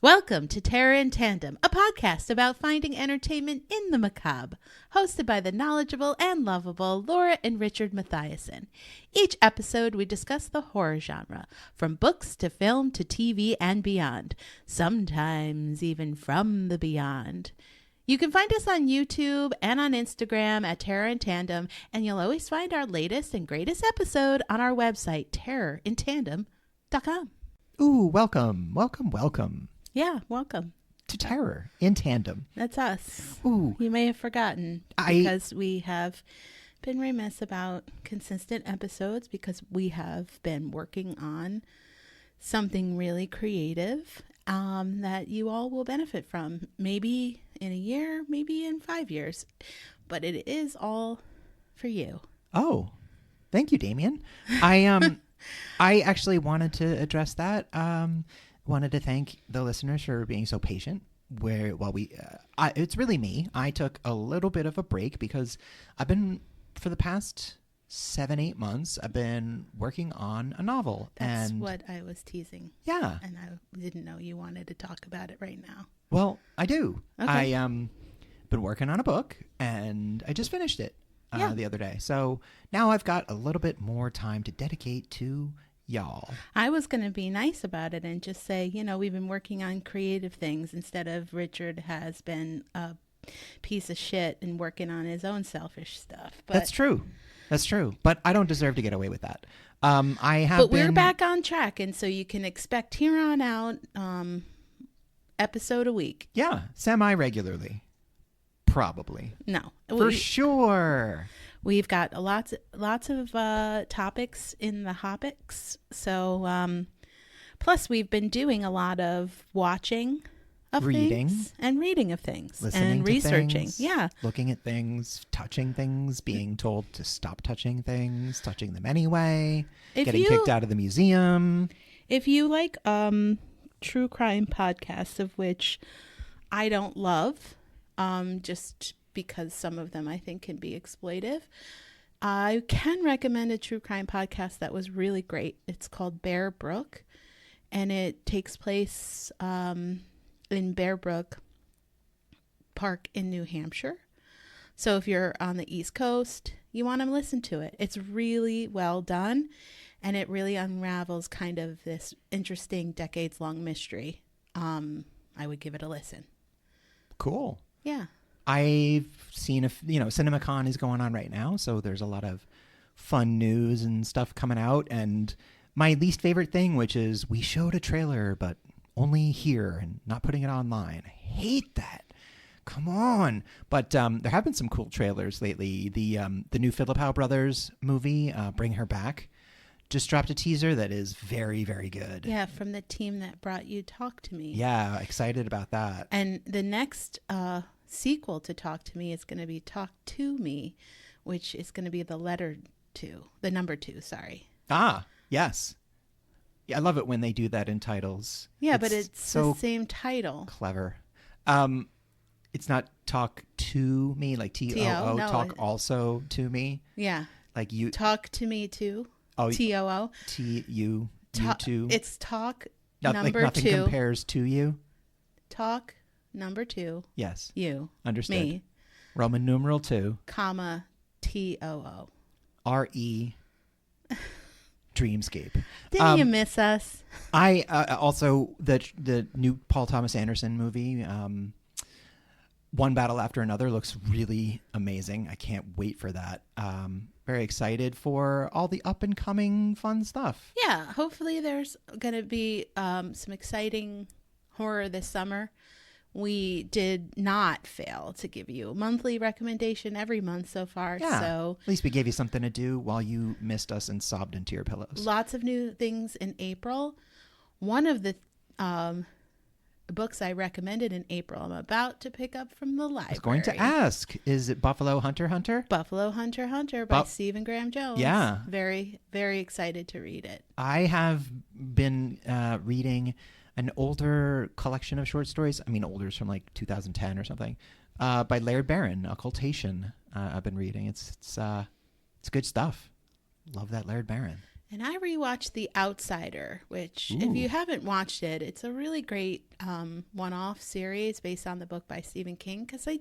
Welcome to Terror in Tandem, a podcast about finding entertainment in the macabre, hosted by the knowledgeable and lovable Laura and Richard Mathiasen. Each episode, we discuss the horror genre, from books to film to TV and beyond, sometimes even from the beyond. You can find us on YouTube and on Instagram at Terror in Tandem, and you'll always find our latest and greatest episode on our website, terrorintandem.com. Ooh, welcome. Yeah, welcome. To Terror in Tandem. That's us. Ooh. You may have forgotten because we have been remiss about consistent episodes because we have been working on something really creative that you all will benefit from. Maybe in a year, maybe in 5 years. But it is all for you. Oh, thank you, Damien. I actually wanted to address that. Wanted to thank the listeners for being so patient. It's really me. I took a little bit of a break because for the past 7-8 months, I've been working on a novel. That's what I was teasing. Yeah. And I didn't know you wanted to talk about it right now. Well, I do. Okay. I been working on a book and I just finished it the other day. So now I've got a little bit more time to dedicate to y'all. I was going to be nice about it and just say, we've been working on creative things instead of Richard has been a piece of shit and working on his own selfish stuff. But That's true. But I don't deserve to get away with that. We're back on track, and so you can expect here on out episode a week. Yeah, semi-regularly. Probably. No. For sure. We've got lots of topics in the topics. So, plus we've been doing a lot of watching of things and reading of things, listening and to researching. Things, yeah, looking at things, touching things, being told to stop touching things, touching them anyway, getting kicked out of the museum. If you like true crime podcasts, of which I don't love, just because some of them I think can be exploitive, I can recommend a true crime podcast that was really great. It's called Bear Brook, and it takes place in Bear Brook Park in New Hampshire. So if you're on the East Coast, you want to listen to it. It's really well done, and it really unravels kind of this interesting decades-long mystery. I would give it a listen. Cool. Yeah. I've seen CinemaCon is going on right now, so there's a lot of fun news and stuff coming out. And my least favorite thing, which is we showed a trailer, but only here and not putting it online. I hate that. Come on. But there have been some cool trailers lately. The new Philip Howe Brothers movie, Bring Her Back, just dropped a teaser that is very, very good. Yeah, from the team that brought you Talk to Me. Yeah, excited about that. And the next sequel to Talk to Me is going to be Talk to Me, which is going to be the number 2, sorry. Ah, yes. Yeah, I love it when they do that in titles. Yeah, but it's so the same title. Clever. It's not Talk to Me, like T-O-O, no, Talk also to me. Yeah. Like you. Talk to Me too. Oh, T-O-O. You too. It's Talk number like nothing 2. Compares to you. Talk number 2. Yes. You. Understood. Me. Roman numeral 2. Comma T-O-O. R-E. Dreamscape. Didn't you miss us? I also the new Paul Thomas Anderson movie, One Battle After Another, looks really amazing. I can't wait for that. Very excited for all the up and coming fun stuff. Yeah, hopefully there's going to be some exciting horror this summer. We did not fail to give you a monthly recommendation every month so far. Yeah, so at least we gave you something to do while you missed us and sobbed into your pillows. Lots of new things in April. One of the books I recommended in April. I'm about to pick up from the library. I was going to ask, is it Buffalo Hunter Hunter? Buffalo Hunter Hunter by Stephen Graham Jones. Yeah. Very, very excited to read it. I have been reading an older collection of short stories. I mean, older, from like 2010 or something, by Laird Barron, Occultation. I've been reading. It's good stuff. Love that Laird Barron. And I rewatched The Outsider, which, Ooh. if you haven't watched it, it's a really great one-off series based on the book by Stephen King, because I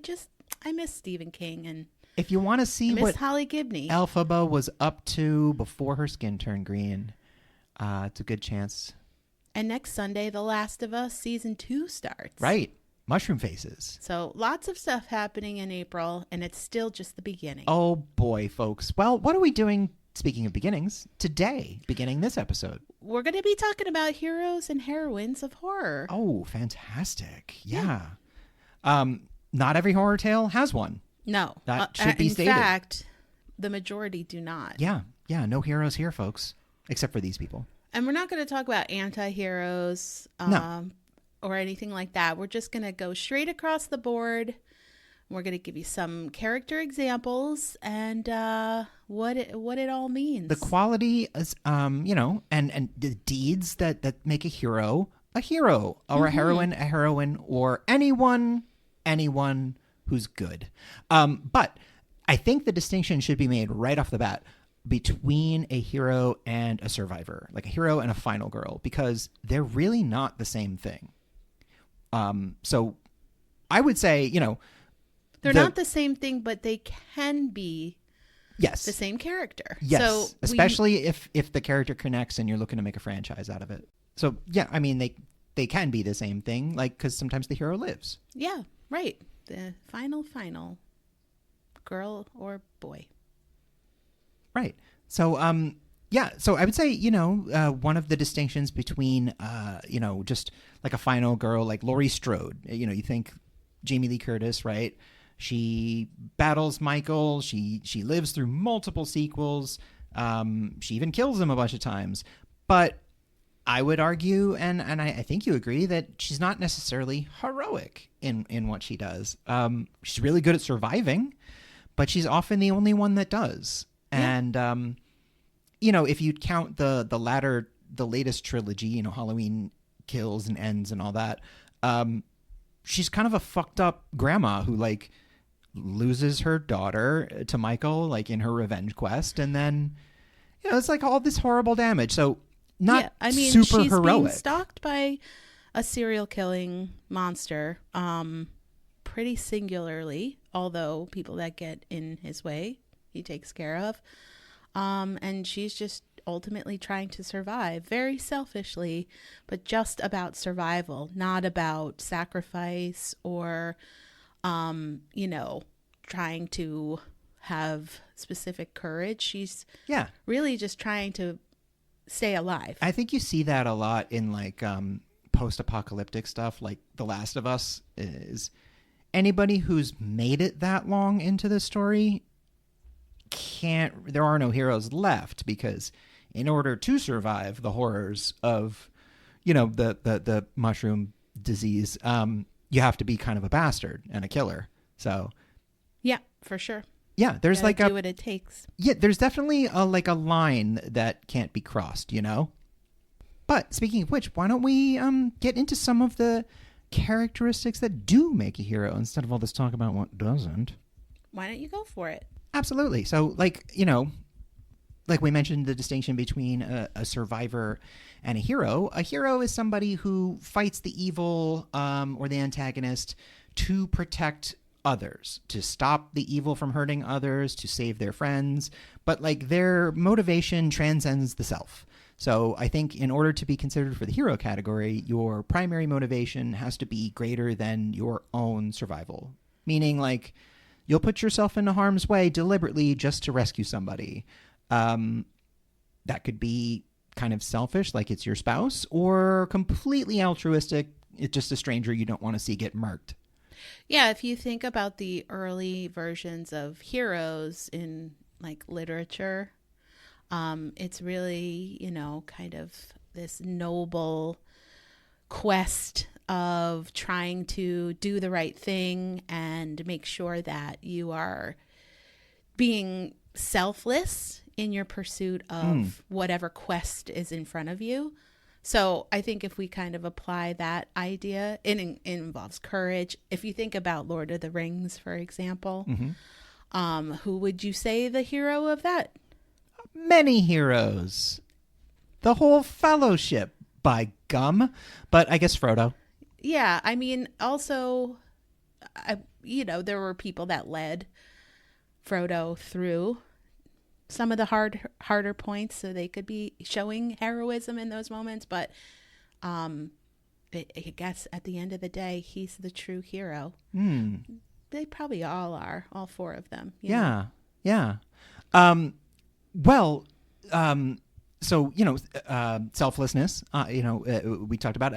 miss Stephen King, and if you want to see what Holly Gibney Elphaba was up to before her skin turned green, it's a good chance. And next Sunday, The Last of Us Season 2 starts. Right. Mushroom Faces. So lots of stuff happening in April, and it's still just the beginning. Oh, boy, folks. Well, what are we doing, speaking of beginnings, today, beginning this episode? We're going to be talking about heroes and heroines of horror. Oh, fantastic. Yeah. Not every horror tale has one. No. That should be stated. In fact, the majority do not. Yeah. Yeah. No heroes here, folks, except for these people. And we're not going to talk about anti-heroes or anything like that. We're just going to go straight across the board. We're going to give you some character examples and what it all means. The quality is, and the deeds that make a hero, or a heroine, or anyone who's good. But I think the distinction should be made right off the bat between a hero and a survivor, like a hero and a final girl, because they're really not the same thing. So I would say, they're not the same thing, but they can be the same character. Yes, so especially if the character connects and you're looking to make a franchise out of it. So, yeah, I mean, they can be the same thing, like, because sometimes the hero lives. Yeah, right. The final girl or boy. Right. So, so I would say, one of the distinctions between, just like a final girl, like Laurie Strode, you think Jamie Lee Curtis, right? She battles Michael. She lives through multiple sequels. She even kills him a bunch of times. But I would argue, and I think you agree, that she's not necessarily heroic in what she does. She's really good at surviving, but she's often the only one that does. Yeah. And, if you count the latest trilogy, Halloween Kills and Ends and all that, she's kind of a fucked up grandma who, like, loses her daughter to Michael, like, in her revenge quest. And then, it's like all this horrible damage. So not super she's heroic. Being stalked by a serial killing monster, pretty singularly, although people that get in his way, he takes care of. And she's just ultimately trying to survive very selfishly, but just about survival, not about sacrifice or, trying to have specific courage. She's really just trying to stay alive. I think you see that a lot in like post-apocalyptic stuff, like The Last of Us. Is anybody who's made it that long into the story there are no heroes left, because in order to survive the horrors of the mushroom disease, you have to be kind of a bastard and a killer. So yeah, for sure. Yeah, there's like do what it takes. Yeah, there's definitely a line that can't be crossed, But speaking of which, why don't we get into some of the characteristics that do make a hero instead of all this talk about what doesn't? Why don't you go for it? Absolutely. So, like we mentioned, the distinction between a survivor and a hero. A hero is somebody who fights the evil or the antagonist to protect others, to stop the evil from hurting others, to save their friends. But like their motivation transcends the self. So I think in order to be considered for the hero category, your primary motivation has to be greater than your own survival. Meaning, like, you'll put yourself into harm's way deliberately just to rescue somebody. That could be kind of selfish, like it's your spouse, or completely altruistic, it's just a stranger you don't want to see get murked. Yeah, if you think about the early versions of heroes in like literature, it's really, kind of this noble quest of trying to do the right thing and make sure that you are being selfless in your pursuit of whatever quest is in front of you. So I think if we kind of apply that idea, it involves courage. If you think about Lord of the Rings, for example, who would you say the hero of that? Many heroes. The whole fellowship, by gum. But I guess Frodo. Yeah, I mean, also, there were people that led Frodo through some of the harder points so they could be showing heroism in those moments. But I guess at the end of the day, he's the true hero. They probably all are, all four of them. Yeah. So, selflessness, we talked about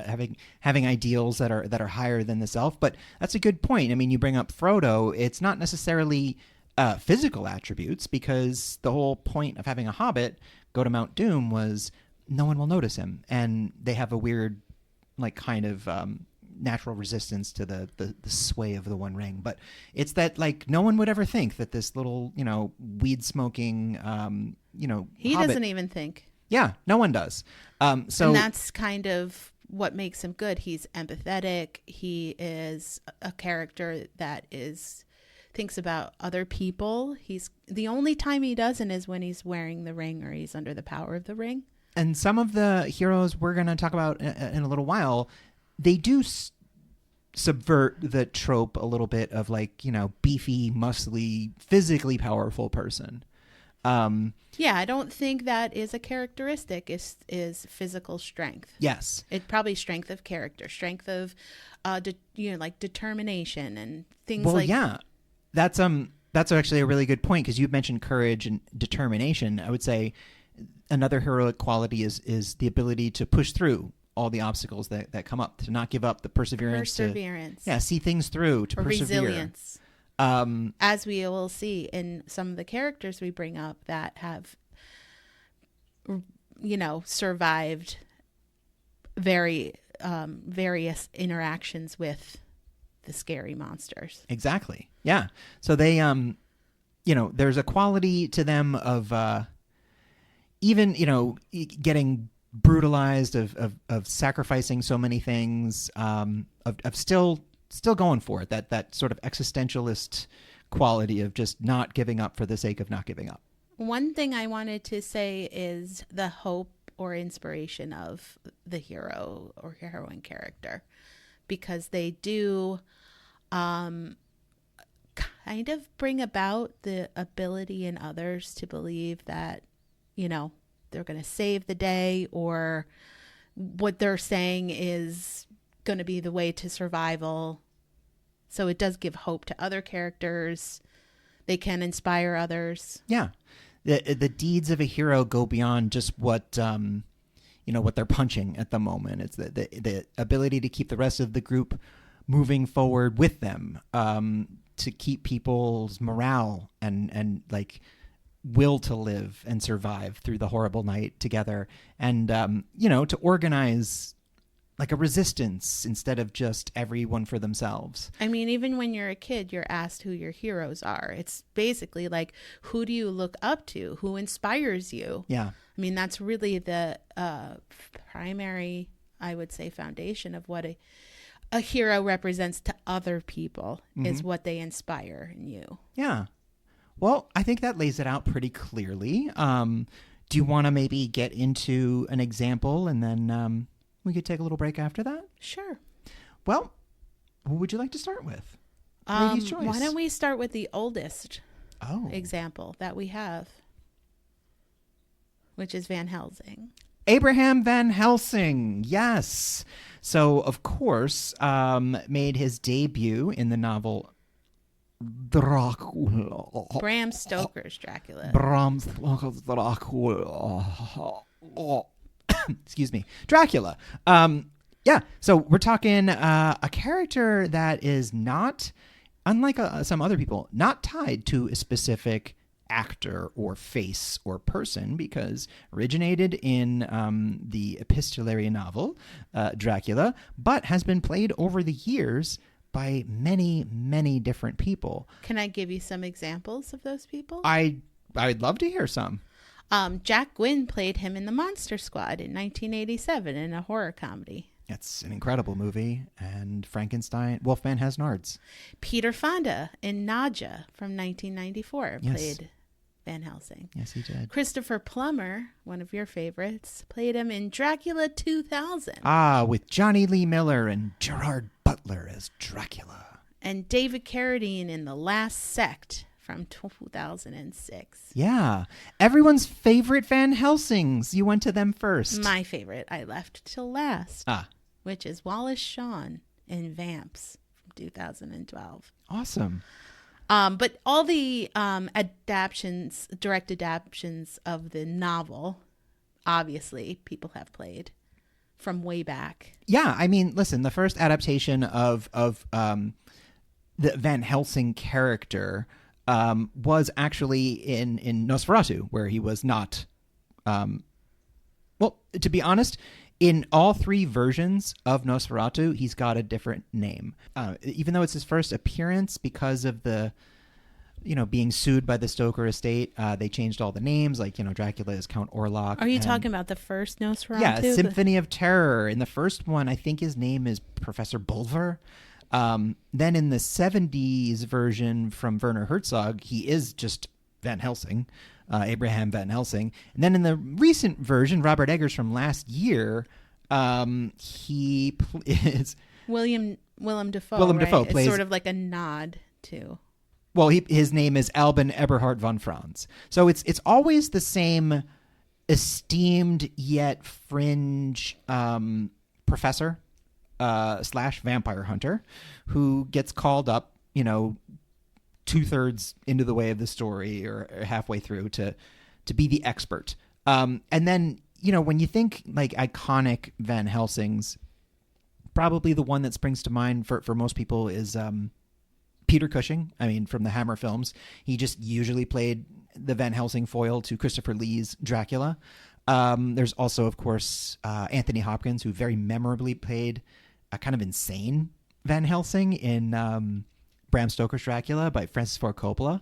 having ideals that are higher than the self, but that's a good point. I mean, you bring up Frodo. It's not necessarily physical attributes, because the whole point of having a hobbit go to Mount Doom was no one will notice him. And they have a weird, kind of natural resistance to the sway of the One Ring. But it's that, no one would ever think that this little, weed smoking, he hobbit, doesn't even think. Yeah, no one does. And that's kind of what makes him good. He's empathetic. He is a character that thinks about other people. He's the only time he doesn't is when he's wearing the ring or he's under the power of the ring. And some of the heroes we're going to talk about in a little while, they do subvert the trope a little bit of beefy, muscly, physically powerful person. I don't think that is a characteristic. Is physical strength. Yes, it's probably strength of character, strength of, determination and things . Well, yeah, that's actually a really good point, because you mentioned courage and determination. I would say another heroic quality is the ability to push through all the obstacles that come up, to not give up, the perseverance. To see things through, to persevere. Resilience. As we will see in some of the characters we bring up that have, survived various interactions with the scary monsters. Exactly. Yeah. So they, there's a quality to them of even, getting brutalized, of sacrificing so many things, of still going for it, that sort of existentialist quality of just not giving up for the sake of not giving up. One thing I wanted to say is the hope or inspiration of the hero or heroine character, because they do kind of bring about the ability in others to believe that, they're going to save the day, or what they're saying is going to be the way to survival. So it does give hope to other characters. They can inspire others. Yeah. The deeds of a hero go beyond just what what they're punching at the moment. It's the ability to keep the rest of the group moving forward with them, to keep people's morale and will to live and survive through the horrible night together, and to organize a resistance instead of just everyone for themselves. I mean, even when you're a kid, you're asked who your heroes are. It's basically who do you look up to? Who inspires you? Yeah. I mean, that's really the primary, I would say, foundation of what a hero represents to other people, is what they inspire in you. Yeah. Well, I think that lays it out pretty clearly. Do you want to maybe get into an example, and then we could take a little break after that? Sure. Well, what would you like to start with? Lady's choice. Why don't we start with the oldest example that we have, which is Van Helsing. Abraham Van Helsing, yes. So, of course, made his debut in the novel Dracula. Bram Stoker's Dracula. Bram Stoker's Dracula. Excuse me. Dracula. Yeah, so we're talking a character that is not, unlike some other people, not tied to a specific actor or face or person because originated in the epistolary novel Dracula, but has been played over the years by many, many different people. Can I give you some examples of those people? I'd love to hear some. Jack Gwynne played him in The Monster Squad in 1987 in a horror comedy. It's an incredible movie. And Frankenstein, Wolfman Has Nards. Peter Fonda in Nadja from 1994 Yes. played Van Helsing. Yes, he did. Christopher Plummer, one of your favorites, played him in Dracula 2000. With Johnny Lee Miller and Gerard Butler as Dracula. And David Carradine in The Last Sect from 2006. Yeah. Everyone's favorite Van Helsings. You went to them first. My favorite, I left till last, which is Wallace Shawn in Vamps from 2012. Awesome. But all the direct adaptions of the novel, obviously, people have played from way back. Yeah, I mean, listen, the first adaptation of the Van Helsing character was actually in Nosferatu, where he was not. Well, to be honest, in all three versions of Nosferatu, he's got a different name. Even though it's his first appearance, because of the, being sued by the Stoker estate, they changed all the names. Like, Dracula is Count Orlok. Are you talking about the first Nosferatu? Yeah, Symphony of Terror. In the first one, I think his name is Professor Bulver. Then in the 70s version from Werner Herzog, he is just Van Helsing, Abraham Van Helsing. And then in the recent version, Robert Eggers from last year, he is Willem Dafoe. Willem right? Dafoe It's plays sort of like a nod to. Well, his name is Albin Eberhard von Franz. So it's always the same esteemed yet fringe professor / vampire hunter who gets called up, 2/3 into the way of the story or halfway through to be the expert. And then, when you think like iconic Van Helsings, probably the one that springs to mind for most people is Peter Cushing. I mean, from the Hammer films, he just usually played the Van Helsing foil to Christopher Lee's Dracula. There's also, of course, Anthony Hopkins, who very memorably played a kind of insane Van Helsing in Bram Stoker's Dracula by Francis Ford Coppola.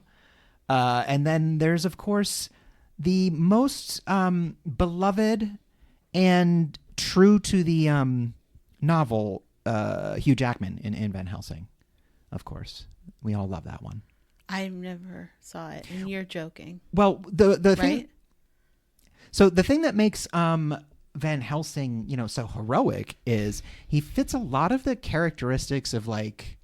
And then there's, of course, the most beloved and true to the novel, Hugh Jackman in Van Helsing, of course. We all love that one. I never saw it, and you're joking. Well, the right? thing... So the thing that makes Van Helsing, so heroic is he fits a lot of the characteristics of like,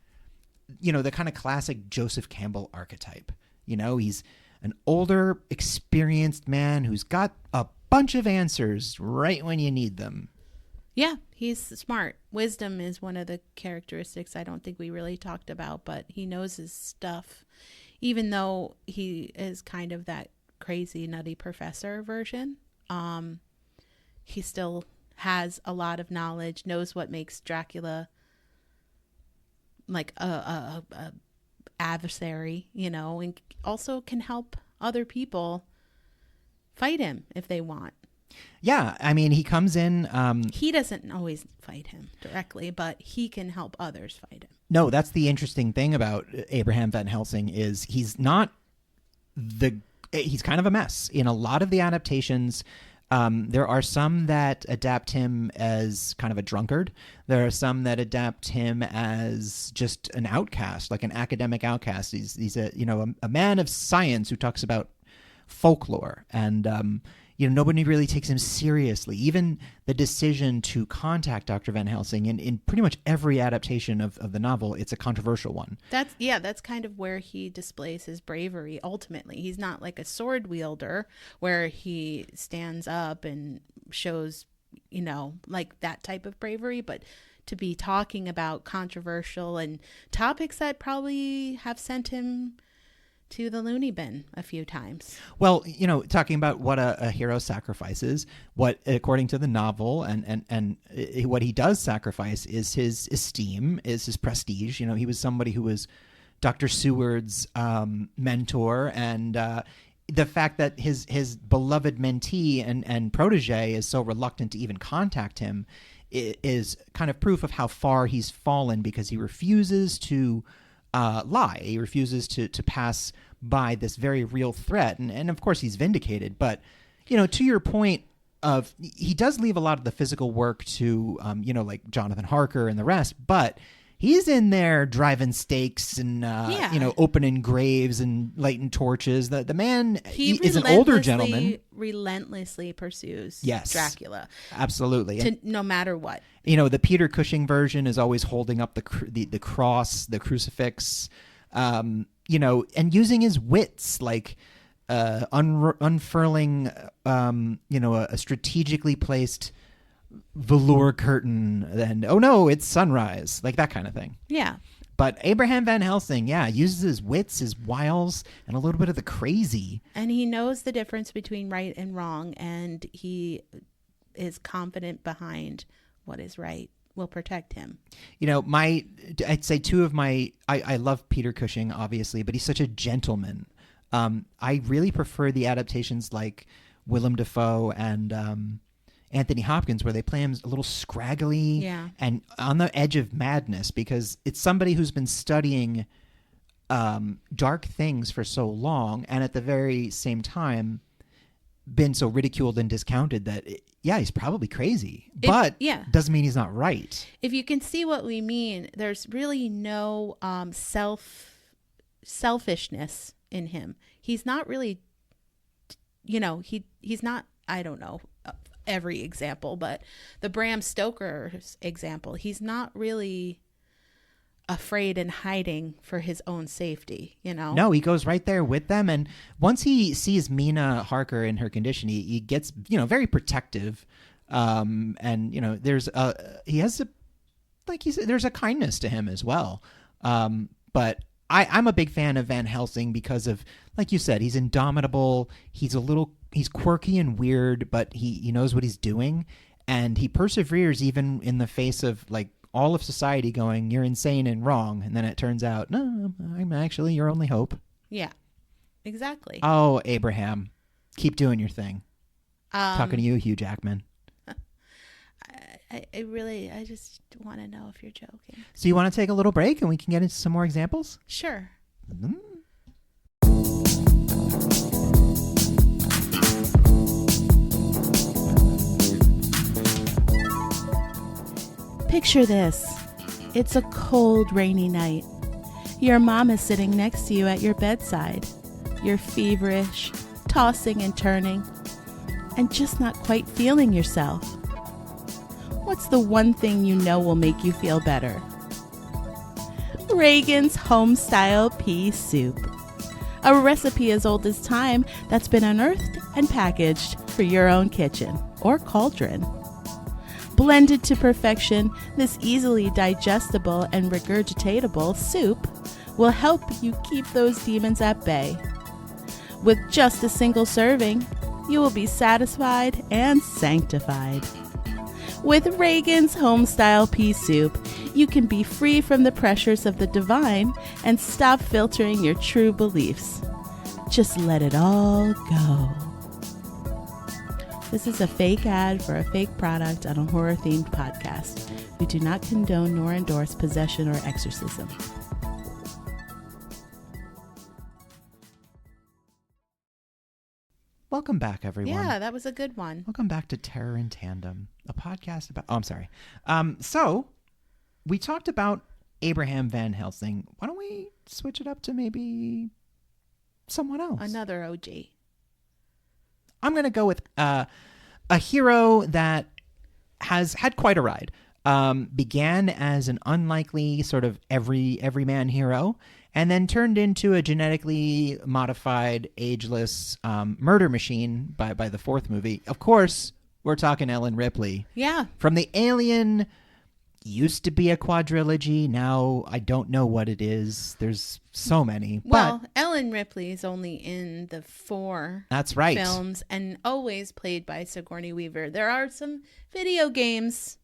the kind of classic Joseph Campbell archetype. He's an older, experienced man who's got a bunch of answers right when you need them. Yeah, he's smart. Wisdom is one of the characteristics I don't think we really talked about, but he knows his stuff, even though he is kind of that crazy, nutty professor version. He still has a lot of knowledge, knows what makes Dracula like a adversary, and also can help other people fight him if they want. Yeah, I mean, he comes in... he doesn't always fight him directly, but he can help others fight him. No, that's the interesting thing about Abraham Van Helsing is he's not he's kind of a mess. In a lot of the adaptations, there are some that adapt him as kind of a drunkard. There are some that adapt him as just an outcast, like an academic outcast. He's a man of science who talks about folklore, and nobody really takes him seriously. Even the decision to contact Dr. Van Helsing in pretty much every adaptation of the novel, it's a controversial one. That's kind of where he displays his bravery. Ultimately, he's not like a sword wielder where he stands up and shows, like that type of bravery, but to be talking about controversial and topics that probably have sent him to the loony bin a few times. Well, talking about what a hero sacrifices, what according to the novel and what he does sacrifice is his esteem, is his prestige. He was somebody who was Dr. Seward's mentor, and the fact that his beloved mentee and protege is so reluctant to even contact him is kind of proof of how far he's fallen, because he refuses to lie. He refuses to pass by this very real threat. And of course he's vindicated. But, to your point of, he does leave a lot of the physical work to, like Jonathan Harker and the rest, but he's in there driving stakes and, opening graves and lighting torches. The man is an older gentleman. Relentlessly pursues Dracula. Absolutely. No matter what. The Peter Cushing version is always holding up the cross, the crucifix, and using his wits, like unfurling, a strategically placed velour curtain, and oh no, it's sunrise, like that kind of thing. Yeah. But Abraham Van Helsing, uses his wits, his wiles, and a little bit of the crazy. And he knows the difference between right and wrong, and he is confident behind what is right, will protect him. I'd say two of my, I love Peter Cushing, obviously, but he's such a gentleman. I really prefer the adaptations like Willem Dafoe and Anthony Hopkins, where they play him a little scraggly and on the edge of madness, because it's somebody who's been studying dark things for so long, and at the very same time been so ridiculed and discounted that he's probably crazy, but doesn't mean he's not right. If you can see what we mean, there's really no selfishness in him. He's not really, he's not, I don't know every example, but the Bram Stoker's example, he's not really afraid and hiding for his own safety, No, he goes right there with them. And once he sees Mina Harker in her condition, he gets, very protective. And, there's there's a kindness to him as well. But I'm a big fan of Van Helsing because of, like you said, he's indomitable. He's quirky and weird, but he knows what he's doing, and he perseveres even in the face of like all of society going, "You're insane and wrong," and then it turns out, no, I'm actually your only hope. Yeah, exactly. Oh, Abraham, keep doing your thing. Talking to you, Hugh Jackman. I just want to know if you're joking. So you want to take a little break and we can get into some more examples? Sure. Mm-hmm. Picture this. It's a cold, rainy night. Your mom is sitting next to you at your bedside. You're feverish, tossing and turning, and just not quite feeling yourself. What's the one thing you know will make you feel better? Reagan's home-style pea soup. A recipe as old as time that's been unearthed and packaged for your own kitchen or cauldron. Blended to perfection, this easily digestible and regurgitatable soup will help you keep those demons at bay. With just a single serving, you will be satisfied and sanctified. With Reagan's home-style pea soup, you can be free from the pressures of the divine and stop filtering your true beliefs. Just let it all go. This is a fake ad for a fake product on a horror-themed podcast. We do not condone nor endorse possession or exorcism. Welcome back, everyone. Yeah, that was a good one. Welcome back to Terror in Tandem, a podcast about... Oh, I'm sorry. So, we talked about Abraham Van Helsing. Why don't we switch it up to maybe someone else? Another OG. I'm going to go with a hero that has had quite a ride. Began as an unlikely sort of everyman hero, and then turned into a genetically modified, ageless murder machine by the fourth movie. Of course, we're talking Ellen Ripley. Yeah. From the Alien, used to be a quadrilogy. Now I don't know what it is. There's so many. Well, but Ellen Ripley is only in the 4 that's right. films and always played by Sigourney Weaver. There are some video games,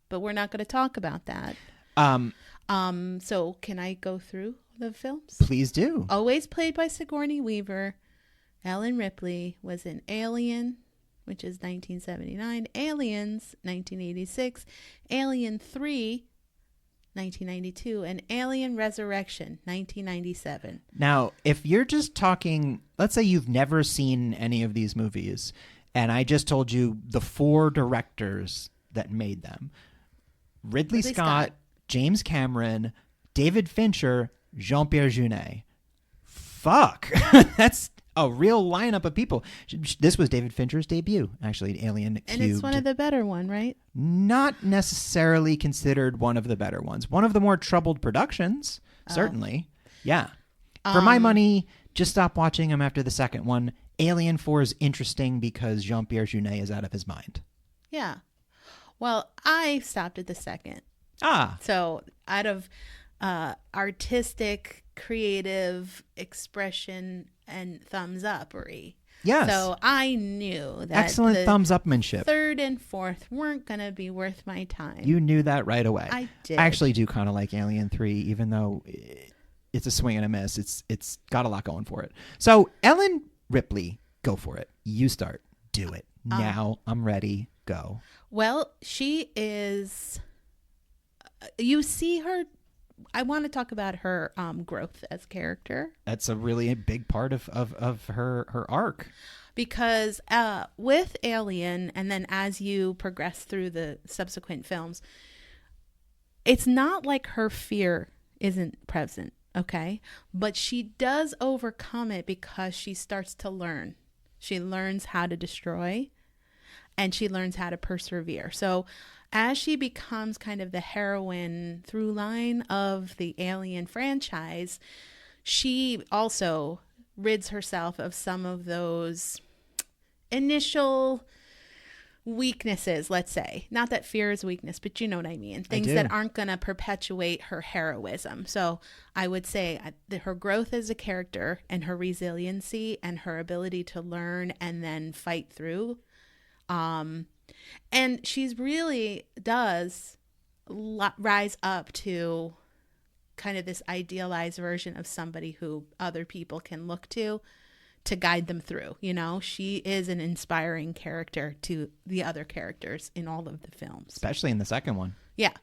but we're not going to talk about that. So can I go through the films? Please do. Always played by Sigourney Weaver, Ellen Ripley was in Alien, which is 1979, Aliens, 1986, Alien 3, 1992, and Alien Resurrection, 1997. Now, if you're just talking, let's say you've never seen any of these movies, and I just told you the 4 directors that made them. Ridley Scott, James Cameron, David Fincher, Jean-Pierre Jeunet. Fuck. That's a real lineup of people. This was David Fincher's debut, actually, Alien Cubed. And it's one of the better one, right? Not necessarily considered one of the better ones. One of the more troubled productions, certainly. Yeah. For my money, just stop watching them after the second one. Alien 4 is interesting because Jean-Pierre Jeunet is out of his mind. Yeah. Well, I stopped at the second. Ah. So out of artistic, creative expression and thumbs up-ery. Yes. So I knew that excellent thumbs upmanship. Third and fourth weren't going to be worth my time. You knew that right away. I did. I actually do kind of like Alien 3, even though it's a swing and a miss. It's got a lot going for it. So Ellen Ripley, go for it. You start. Do it. Now I'm ready. Go. Well, she is... You see her... I want to talk about her growth as character. That's a really big part of her arc. Because with Alien, and then as you progress through the subsequent films, it's not like her fear isn't present, okay? But she does overcome it because she starts to learn. She learns how to destroy, and she learns how to persevere. So as she becomes kind of the heroine through line of the Alien franchise, she also rids herself of some of those initial weaknesses, let's say. Not that fear is weakness, but you know what I mean. Things that aren't going to perpetuate her heroism. So I would say that her growth as a character and her resiliency and her ability to learn and then fight through. And she's really does rise up to kind of this idealized version of somebody who other people can look to guide them through. You know, she is an inspiring character to the other characters in all of the films. Especially in the second one. Yeah.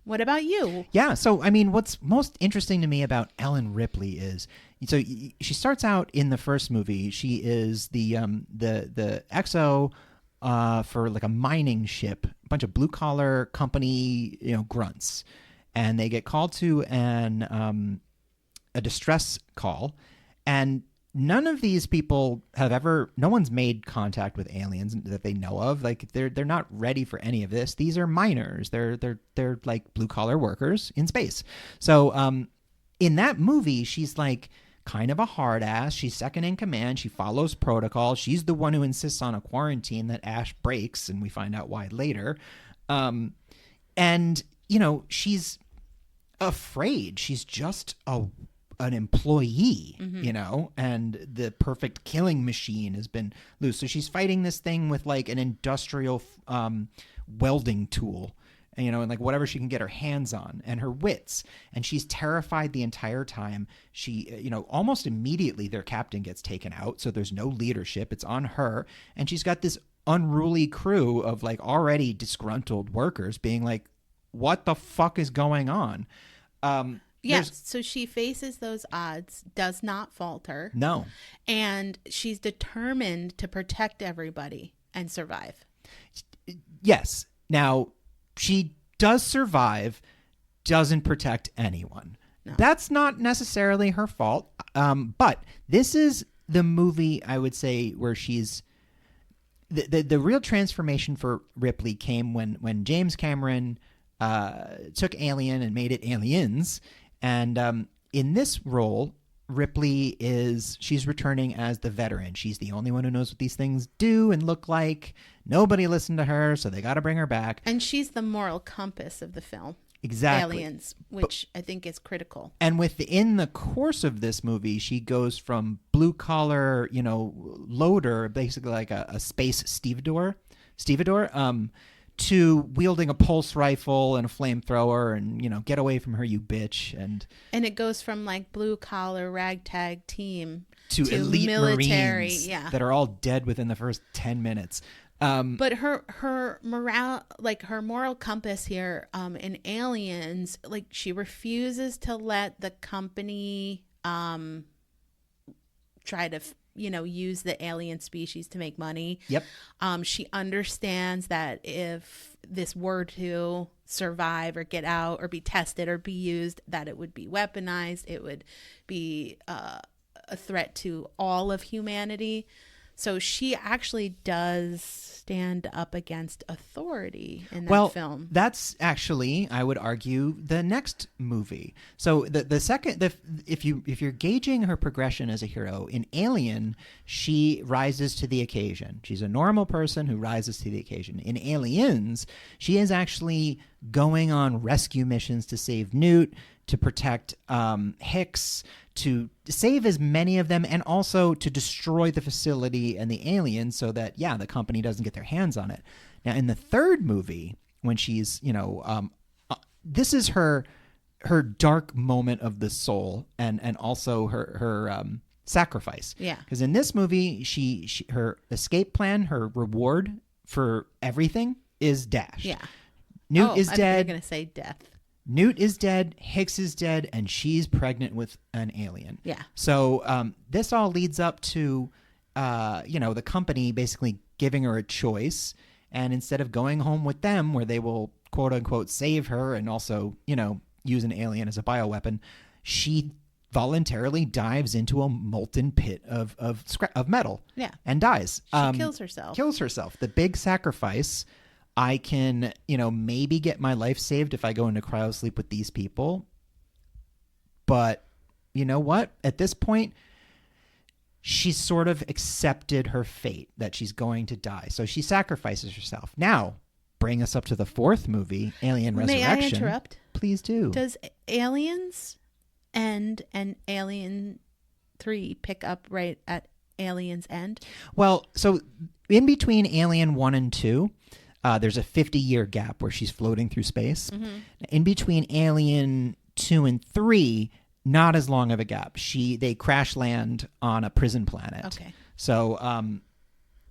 What about you? Yeah. So, I mean, what's most interesting to me about Ellen Ripley is, so she starts out in the first movie. She is the XO for like a mining ship, a bunch of blue collar company, grunts, and they get called to a distress call, and none of these people no one's made contact with aliens that they know of. Like they're not ready for any of this. These are miners. They're like blue collar workers in space. So in that movie, she's like kind of a hard ass. She's second in command. She follows protocol. She's the one who insists on a quarantine that Ash breaks, and we find out why later. And she's afraid. She's just an employee, and the perfect killing machine has been loose. So she's fighting this thing with like an industrial welding tool, and like whatever she can get her hands on, and her wits. And she's terrified the entire time. She, almost immediately their captain gets taken out. So there's no leadership. It's on her. And she's got this unruly crew of like already disgruntled workers being like, what the fuck is going on? Yes, so she faces those odds, does not falter. No. And she's determined to protect everybody and survive. Yes. Now, she does survive, doesn't protect anyone. No. That's not necessarily her fault. But this is the movie, I would say, where she's... The real transformation for Ripley came when James Cameron took Alien and made it Aliens. And in this role, Ripley she's returning as the veteran. She's the only one who knows what these things do and look like. Nobody listened to her, so they got to bring her back. And she's the moral compass of the film. Exactly. Aliens, which I think is critical. And within the course of this movie, she goes from blue collar, loader, basically like a space stevedore, to wielding a pulse rifle and a flamethrower and, get away from her, you bitch. And it goes from like blue collar ragtag team to elite military, Marines yeah, that are all dead within the first 10 minutes. But her morale, like her moral compass here, in Aliens, like she refuses to let the company try to use the alien species to make money. Yep. She understands that if this were to survive or get out or be tested or be used, that it would be weaponized. It would be a threat to all of humanity. So she actually does stand up against authority in that film. That's actually, I would argue, the next movie. So the second, if you're gauging her progression as a hero in Alien, she rises to the occasion. She's a normal person who rises to the occasion. In Aliens, she is actually going on rescue missions to save Newt, to protect Hicks, to save as many of them, and also to destroy the facility and the aliens so that, the company doesn't get their hands on it. Now, in the third movie, when she's, this is her dark moment of the soul and also her sacrifice. Yeah. Because in this movie, she her escape plan, her reward for everything is dashed. Yeah. Newt is dead. You're going to say death. Newt is dead, Hicks is dead, and she's pregnant with an alien. Yeah. So this all leads up to, the company basically giving her a choice. And instead of going home with them, where they will, quote unquote, save her and also, use an alien as a bioweapon, she voluntarily dives into a molten pit of metal. Yeah. And dies. She kills herself. Kills herself. The big sacrifice. I can, maybe get my life saved if I go into cryosleep with these people. But you know what? At this point, she's sort of accepted her fate that she's going to die. So she sacrifices herself. Now, bring us up to the fourth movie, Alien Resurrection. May I interrupt? Please do. Does Aliens end and Alien 3 pick up right at Aliens End? Well, so in between Alien 1 and 2, there's a 50-year gap where she's floating through space. Mm-hmm. In between Alien 2 and 3, not as long of a gap. They crash land on a prison planet. Okay. So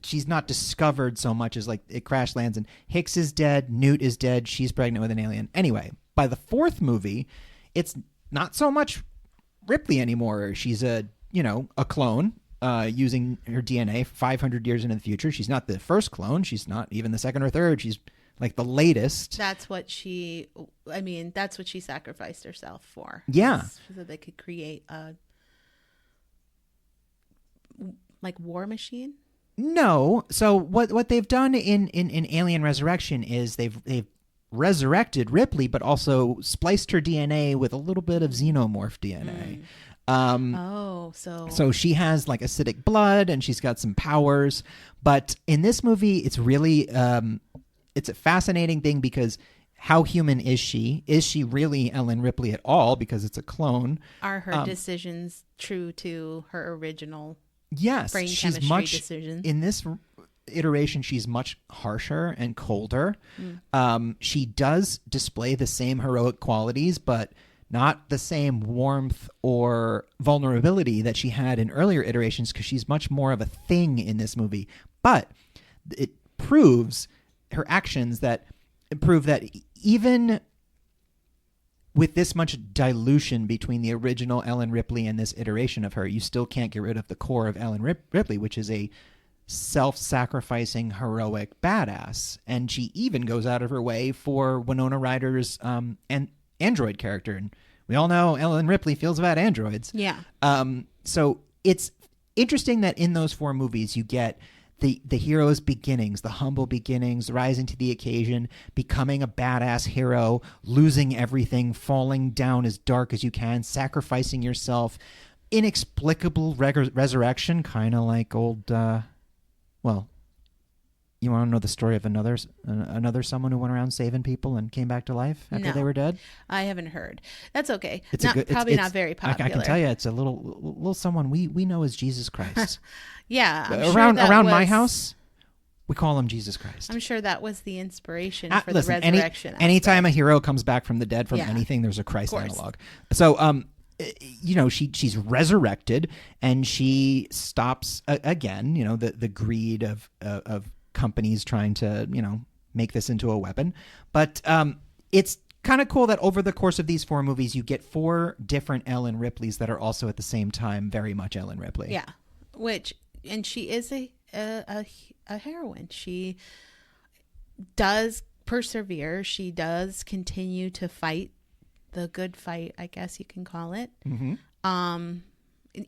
she's not discovered so much as like it crash lands and Hicks is dead, Newt is dead, she's pregnant with an alien. Anyway, by the fourth movie, it's not so much Ripley anymore. She's a clone. Using her DNA 500 years into the future. She's not the first clone. She's not even the second or third. She's like the latest. That's what she sacrificed herself for. Yeah. So that they could create a war machine? No. So what they've done in Alien Resurrection is they've resurrected Ripley, but also spliced her DNA with a little bit of xenomorph DNA. So she has like acidic blood and she's got some powers, but in this movie it's really it's a fascinating thing because how human is she? Is she really Ellen Ripley at all because it's a clone? Are her decisions true to her original brain she's chemistry much decisions? In this iteration she's much harsher and colder. She does display the same heroic qualities, but not the same warmth or vulnerability that she had in earlier iterations because she's much more of a thing in this movie. But it proves her actions that prove that even with this much dilution between the original Ellen Ripley and this iteration of her, you still can't get rid of the core of Ellen Ripley, which is a self-sacrificing, heroic badass. And she even goes out of her way for Winona Ryder's and android character, and we all know Ellen Ripley feels about androids. Yeah. So it's interesting that in those four movies you get the hero's beginnings, the humble beginnings, rising to the occasion, becoming a badass hero, losing everything, falling down as dark as you can, sacrificing yourself, inexplicable resurrection, kind of like old. You want to know the story of another someone who went around saving people and came back to life after they were dead? I haven't heard. That's okay. It's probably not very popular. I can tell you, it's a little someone we know as Jesus Christ. Yeah, around my house, We call him Jesus Christ. I'm sure that was the inspiration for listen, the resurrection. anytime a hero comes back from the dead from Yeah. anything, there's a Christ analog. So, she's resurrected, and she stops again. The greed of companies trying to make this into a weapon. But it's kind of cool that over the course of these 4 movies, you get 4 different Ellen Ripleys that are also at the same time very much Ellen Ripley. Yeah, and she is a heroine. She does persevere. She does continue to fight the good fight, I guess you can call it. Mm-hmm.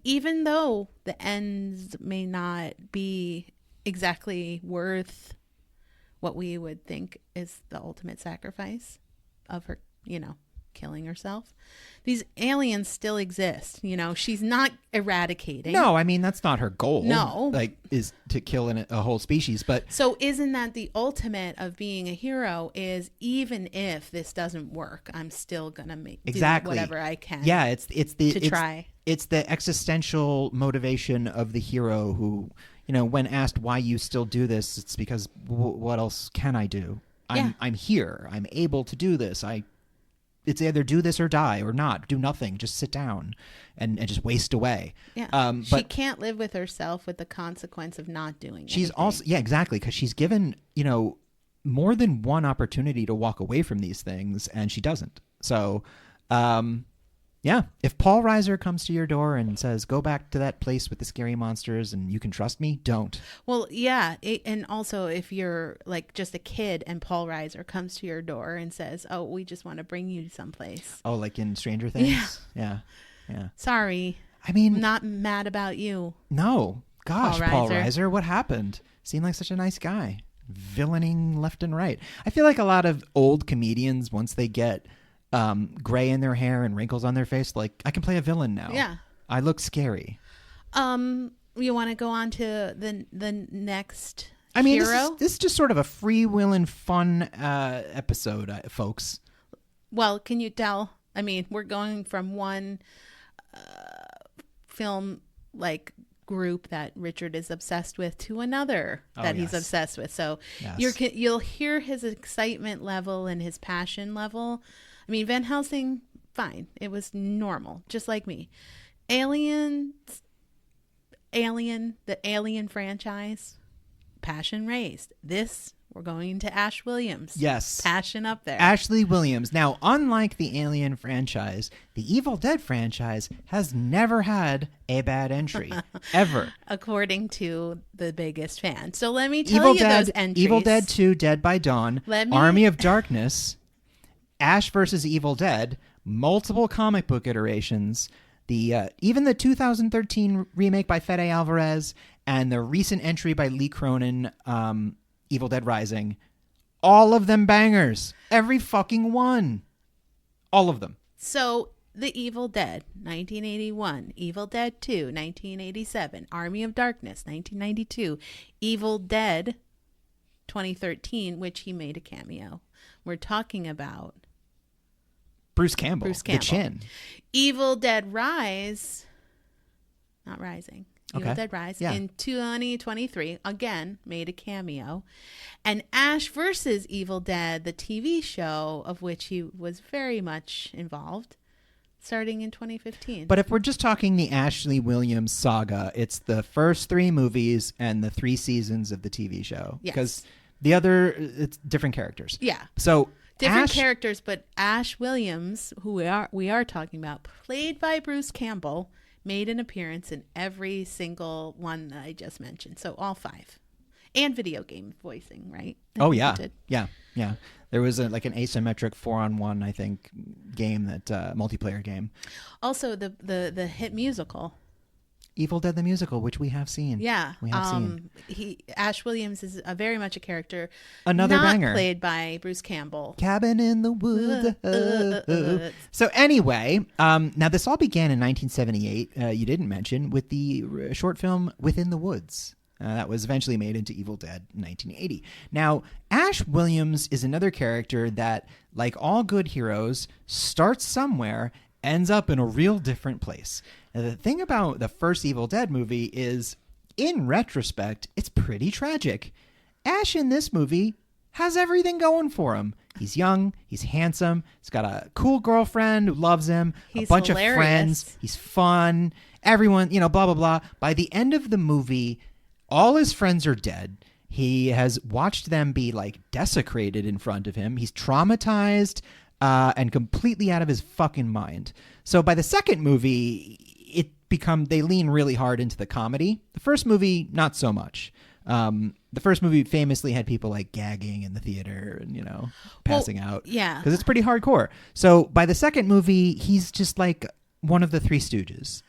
Even though the ends may not be exactly worth what we would think is the ultimate sacrifice of her, killing herself. These aliens still exist. She's not eradicating. No, I mean, that's not her goal. No. Is to kill a whole species. But so isn't that the ultimate of being a hero, is even if this doesn't work, I'm still going to do whatever I can. Yeah, it's try. It's the existential motivation of the hero who, when asked why you still do this, it's because what else can I do? I'm here. I'm able to do this. It's either do this or die, or not do nothing. Just sit down and just waste away. Yeah. But she can't live with herself with the consequence of not doing she's anything. also exactly, because she's given more than one opportunity to walk away from these things, and she doesn't. So if Paul Reiser comes to your door and says, go back to that place with the scary monsters and you can trust me, don't. Well, yeah. And also if you're just a kid and Paul Reiser comes to your door and says, oh, we just want to bring you someplace. Oh, like in Stranger Things? Yeah. Sorry. I mean, I'm not mad about you. No. Gosh, Paul Reiser, what happened? Seemed like such a nice guy. Villaining left and right. I feel like a lot of old comedians, once they get gray in their hair and wrinkles on their face, I can play a villain now. Yeah. I look scary. You want to go on to the next hero? This is just sort of a freewheeling fun episode, folks. Well, can you tell? I mean, we're going from one film group that Richard is obsessed with to another that he's obsessed with. So you'll hear his excitement level and his passion level. I mean, Van Helsing, fine. It was normal, just like me. The Alien franchise, passion raised. This, we're going to Ash Williams. Yes. Passion up there. Ashley Williams. Now, unlike the Alien franchise, the Evil Dead franchise has never had a bad entry. Ever. According to the biggest fan. So let me tell those entries. Evil Dead 2, Dead by Dawn, Army of Darkness, Ash vs. Evil Dead, multiple comic book iterations, even the 2013 remake by Fede Alvarez, and the recent entry by Lee Cronin, Evil Dead Rising. All of them bangers. Every fucking one. All of them. So, The Evil Dead, 1981. Evil Dead 2, 1987. Army of Darkness, 1992. Evil Dead, 2013, which he made a cameo. We're talking about Bruce Campbell. The Chin. Evil Dead Rise, not Rising. Evil Dead Rise in 2023, again, made a cameo. And Ash vs. Evil Dead, the TV show, of which he was very much involved, starting in 2015. But if we're just talking the Ashley Williams saga, it's the first 3 movies and the 3 seasons of the TV show. Yes. Because the other, it's different characters. Yeah. So different characters, but Ash Williams, who we are talking about, played by Bruce Campbell, made an appearance in every single one that I just mentioned. So all 5. And video game voicing, right? Oh, yeah. Yeah. There was an asymmetric 4-on-1, I think, game, multiplayer game. Also, the hit musical. Evil Dead the Musical, which we have seen. Yeah. We have seen. Ash Williams is very much a character. Another banger. Played by Bruce Campbell. Cabin in the Woods. So anyway, now this all began in 1978, you didn't mention, with the short film Within the Woods. That was eventually made into Evil Dead in 1980. Now, Ash Williams is another character that, like all good heroes, starts somewhere, ends up in a real different place. Now, the thing about the first Evil Dead movie is, in retrospect, it's pretty tragic. Ash in this movie has everything going for him. He's young, he's handsome, he's got a cool girlfriend who loves him, He's a bunch hilarious. of friends, he's fun, everyone, blah, blah, blah. By the end of the movie, all his friends are dead. He has watched them be like desecrated in front of him. He's traumatized and completely out of his fucking mind. So by the second movie, they lean really hard into the comedy. The first movie, not so much. The first movie famously had people like gagging in the theater and, passing out. Yeah. Because it's pretty hardcore. So by the second movie, he's just like one of the Three Stooges.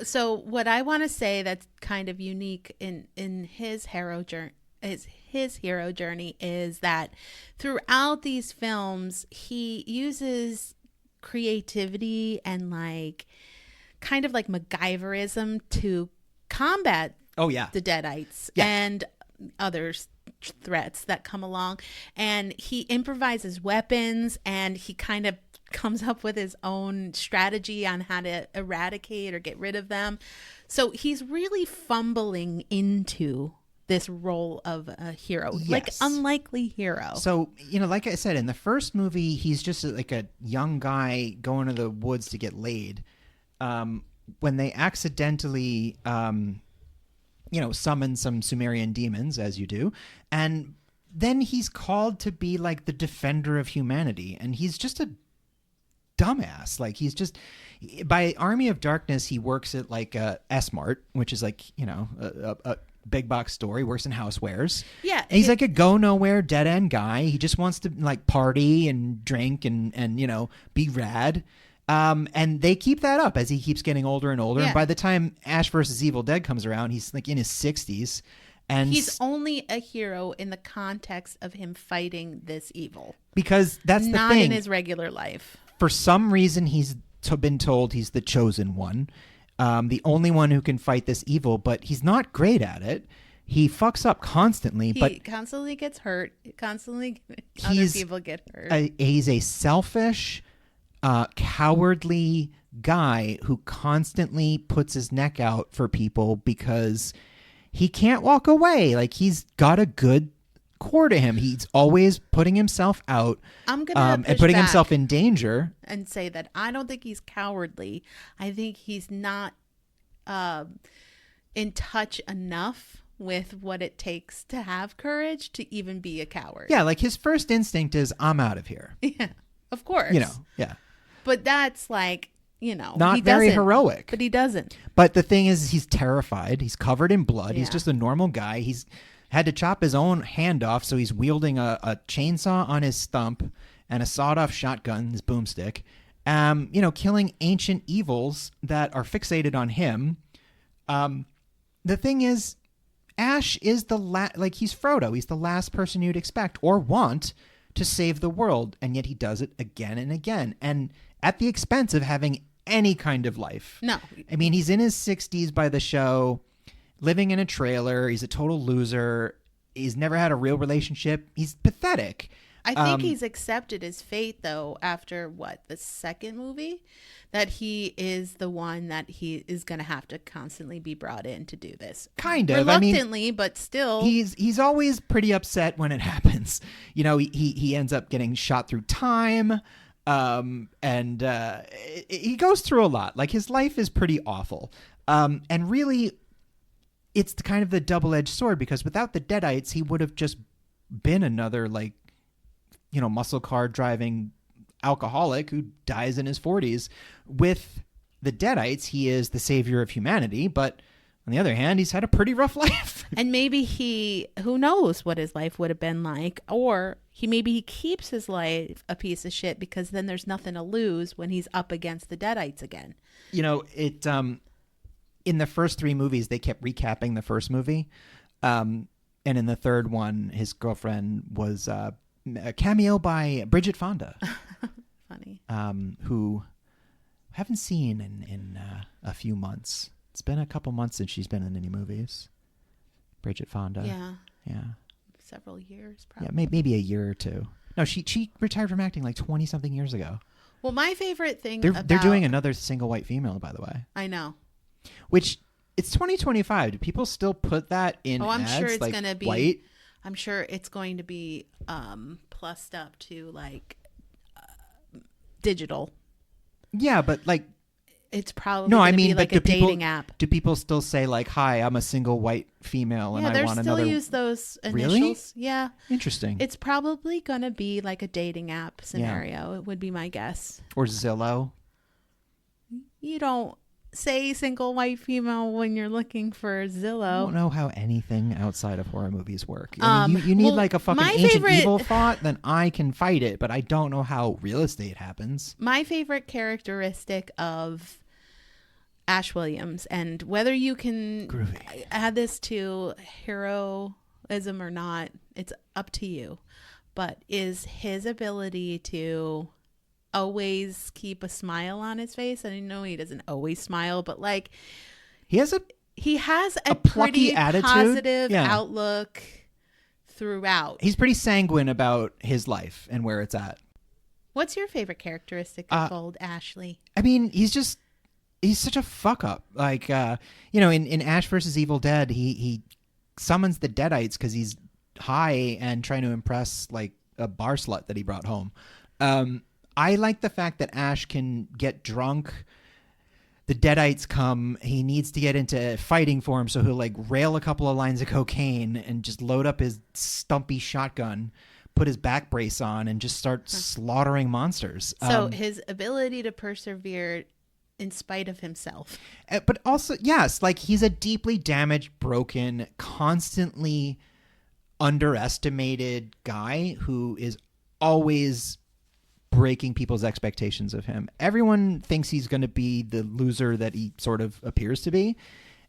So what I want to say that's kind of unique in his hero journey is that throughout these films, he uses creativity and like kind of like MacGyverism to combat the Deadites and other threats that come along, and he improvises weapons, and he kind of comes up with his own strategy on how to eradicate or get rid of them. So he's really fumbling into this role of a hero, like unlikely hero. So, like I said, in the first movie, he's just like a young guy going to the woods to get laid. When they accidentally, summon some Sumerian demons, as you do, and then he's called to be like the defender of humanity, and he's just a dumbass. Like, he's just, by Army of Darkness, he works at like S-Mart, which is like, a big box store. He works in housewares. Yeah. And he's like a go nowhere dead end guy. He just wants to like party and drink and be rad. And they keep that up as he keeps getting older and older. Yeah. And by the time Ash versus Evil Dead comes around, he's like in his 60s. And he's only a hero in the context of him fighting this evil. Because that's the thing. Not in his regular life. For some reason, he's been told he's the chosen one. The only one who can fight this evil, but he's not great at it. He fucks up constantly. He constantly gets hurt. Constantly other people get hurt. He's a selfish, cowardly guy who constantly puts his neck out for people because he can't walk away. Like, he's got a good core to him. He's always putting himself out I'm gonna and putting himself in danger. And say that I don't think he's cowardly. I think he's not in touch enough with what it takes to have courage to even be a coward. Yeah, like his first instinct is, I'm out of here. Yeah, of course. Yeah. But that's like, not very heroic. But he doesn't. But the thing is, he's terrified. He's covered in blood. Yeah. He's just a normal guy. He's had to chop his own hand off, so he's wielding a chainsaw on his stump and a sawed-off shotgun, his boomstick, killing ancient evils that are fixated on him. The thing is, Ash is he's Frodo. He's the last person you'd expect or want to save the world, and yet he does it again and again, and at the expense of having any kind of life. No. I mean, he's in his 60s by the show, living in a trailer. He's a total loser. He's never had a real relationship. He's pathetic. I think he's accepted his fate, though, after the second movie, that he is the one that he is going to have to constantly be brought in to do this. Kind of. Reluctantly, but still. He's always pretty upset when it happens. He ends up getting shot through time, and he goes through a lot. Like, his life is pretty awful. And really, it's kind of the double-edged sword, because without the Deadites, he would have just been another, muscle car driving alcoholic who dies in his 40s. With the Deadites, he is the savior of humanity, but on the other hand, he's had a pretty rough life. And maybe who knows what his life would have been like, or maybe he keeps his life a piece of shit because then there's nothing to lose when he's up against the Deadites again. In the first three movies, they kept recapping the first movie. And in the third one, his girlfriend was a cameo by Bridget Fonda. Funny. Who I haven't seen in a few months. It's been a couple months since she's been in any movies. Bridget Fonda. Yeah. Several years, probably. Yeah, maybe a year or two. No, she retired from acting like 20-something years ago. Well, my favorite thing They're doing another single white female, by the way. I know. Which, it's 2025. Do people still put that in ads? I'm sure it's like going to be white? I'm sure it's going to be plussed up to like digital. Yeah, but like, It's probably no, going I to mean, be but like a dating app. do people still say like, "Hi, I'm a single white female and Yeah, I they want still another"? use those Really? initials. Yeah. Interesting. It's probably going to be like a dating app scenario. It would be my guess. Or Zillow. You don't say single white female when you're looking for I Zillow. don't know how anything outside of horror movies work. I mean, you need well, like a fucking my ancient favorite- evil thought, then I can fight it, but I don't know how real estate happens. My favorite characteristic of Ash Williams, and whether you can Groovy. add this to heroism or not, it's up to you, but is his ability to always keep a smile on his face. And I know he doesn't always smile, but like He has he has a plucky pretty attitude. positive Yeah. outlook throughout. he's pretty sanguine about his life and where it's at. What's your favorite characteristic of old Ashley? I mean, he's such a fuck up. Like, in Ash versus Evil Dead, he summons the Deadites because he's high and trying to impress like a bar slut that he brought home. I like the fact that Ash can get drunk. The Deadites come. He needs to get into fighting form, so he'll like rail a couple of lines of cocaine and just load up his stumpy shotgun, put his back brace on, and just start slaughtering monsters. So his ability to persevere in spite of himself. But also, yes, like he's a deeply damaged, broken, constantly underestimated guy who is always breaking people's expectations of him. Everyone thinks he's going to be the loser that he sort of appears to be.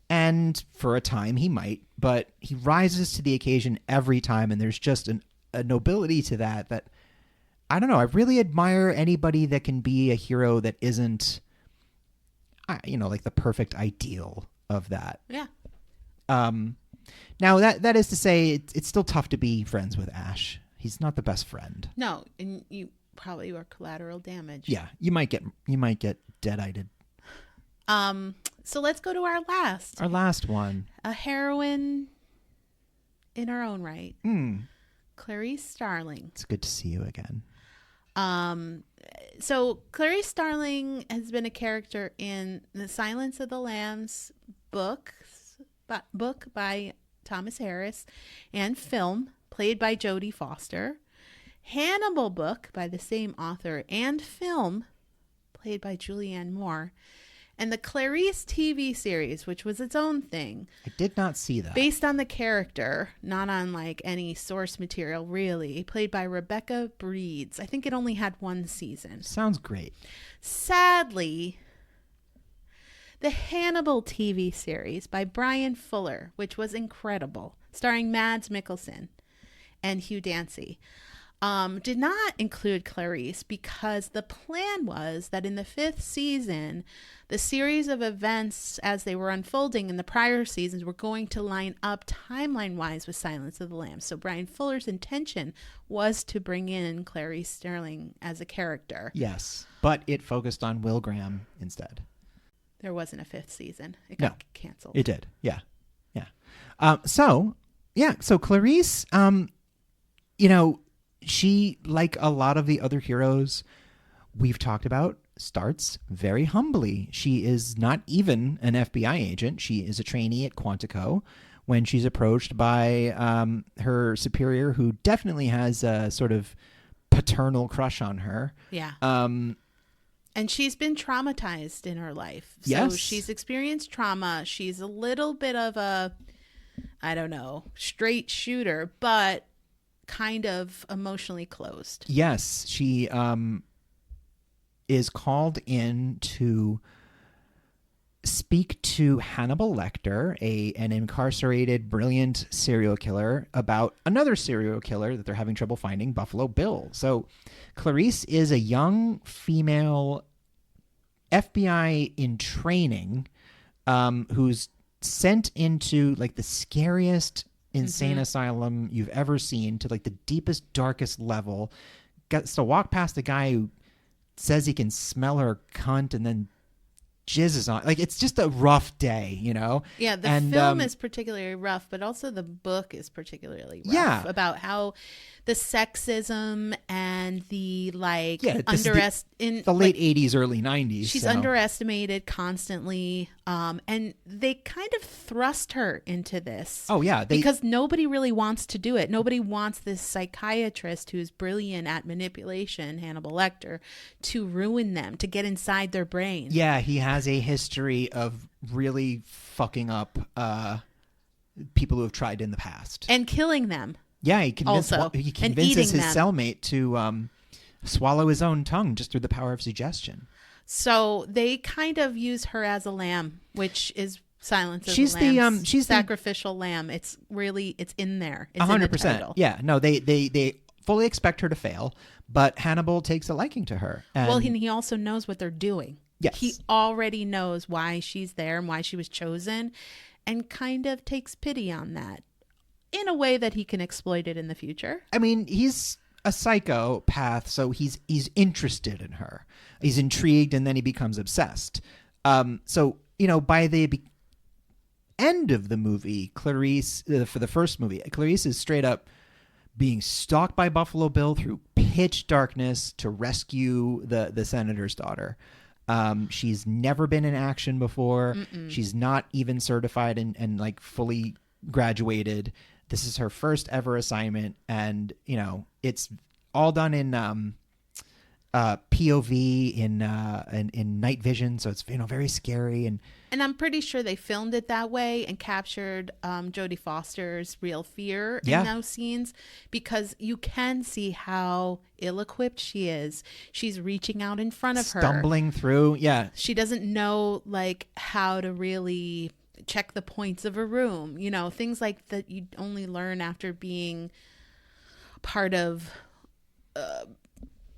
And for a time he might, but he rises to the occasion every time. And there's just a nobility to that I don't know. I really admire anybody that can be a hero that isn't, like the perfect ideal of that. Yeah. Now that is to say, it's still tough to be friends with Ash. He's not the best friend. No, and you probably were collateral damage. Yeah, you might get deadited. So let's go to our last one. A heroine in her own right. Clarice Starling. It's good to see you again. So Clarice Starling has been a character in The Silence of the Lambs book by Thomas Harris, and film played by Jodie Foster. Hannibal book by the same author, and film played by Julianne Moore. And the Clarice TV series, which was its own thing. I did not see that. Based on the character, not on like any source material really, played by Rebecca Breeds. I think it only had one season. Sounds great. Sadly, the Hannibal TV series by Brian Fuller, which was incredible, starring Mads Mikkelsen and Hugh Dancy, did not include Clarice because the plan was that in the 5th season, the series of events as they were unfolding in the prior seasons were going to line up timeline-wise with Silence of the Lambs. So Brian Fuller's intention was to bring in Clarice Starling as a character. Yes, but it focused on Will Graham instead. There wasn't a 5th season. It got canceled. It did. Yeah. So Clarice, she, like a lot of the other heroes we've talked about, starts very humbly. She is not even an FBI agent. She is a trainee at Quantico when she's approached by her superior, who definitely has a sort of paternal crush on her. Yeah. And she's been traumatized in her life. So yes. She's experienced trauma. She's a little bit of a, straight shooter, but kind of emotionally closed. Yes. She is called in to speak to Hannibal Lecter, an incarcerated, brilliant serial killer, about another serial killer that they're having trouble finding, Buffalo Bill. So Clarice is a young female FBI in training who's sent into like the scariest insane asylum you've ever seen, to like the deepest, darkest level. Gets to walk past a guy who says he can smell her cunt and then jizzes on. Like, it's just a rough day, you know? Yeah, the film is particularly rough, but also the book is particularly rough. Yeah. About how the sexism and the like the late like, 80s, early 90s. She's underestimated constantly, and they kind of thrust her into this. Oh yeah, because nobody really wants to do it. Nobody wants this psychiatrist who's brilliant at manipulation, Hannibal Lecter, to ruin them, to get inside their brain. Yeah, he has a history of really fucking up people who have tried in the past and killing them. Yeah, he convinces his cellmate to swallow his own tongue just through the power of suggestion. So they kind of use her as a lamb, which is Silence of she's the Lambs. She's sacrificial lamb. It's in there. It's 100%. In the title. Yeah, no, they fully expect her to fail, but Hannibal takes a liking to her. And well, he also knows what they're doing. Yes. He already knows why she's there and why she was chosen, and kind of takes pity on that in a way that he can exploit it in the future. I mean, he's a psychopath, so he's interested in her. He's intrigued, and then he becomes obsessed. So, you know, by the end of the movie, Clarice, for the first movie, Clarice is straight up being stalked by Buffalo Bill through pitch darkness to rescue the senator's daughter. She's never been in action before. Mm-mm. She's not even certified and like fully graduated. This is her first ever assignment, and you know it's all done in POV in night vision, so it's very scary and I'm pretty sure they filmed it that way and captured Jodie Foster's real fear in those scenes, because you can see how ill-equipped she is. She's reaching out in front of her, stumbling through. Yeah, she doesn't know like how to really check the points of a room, things like that you only learn after being part of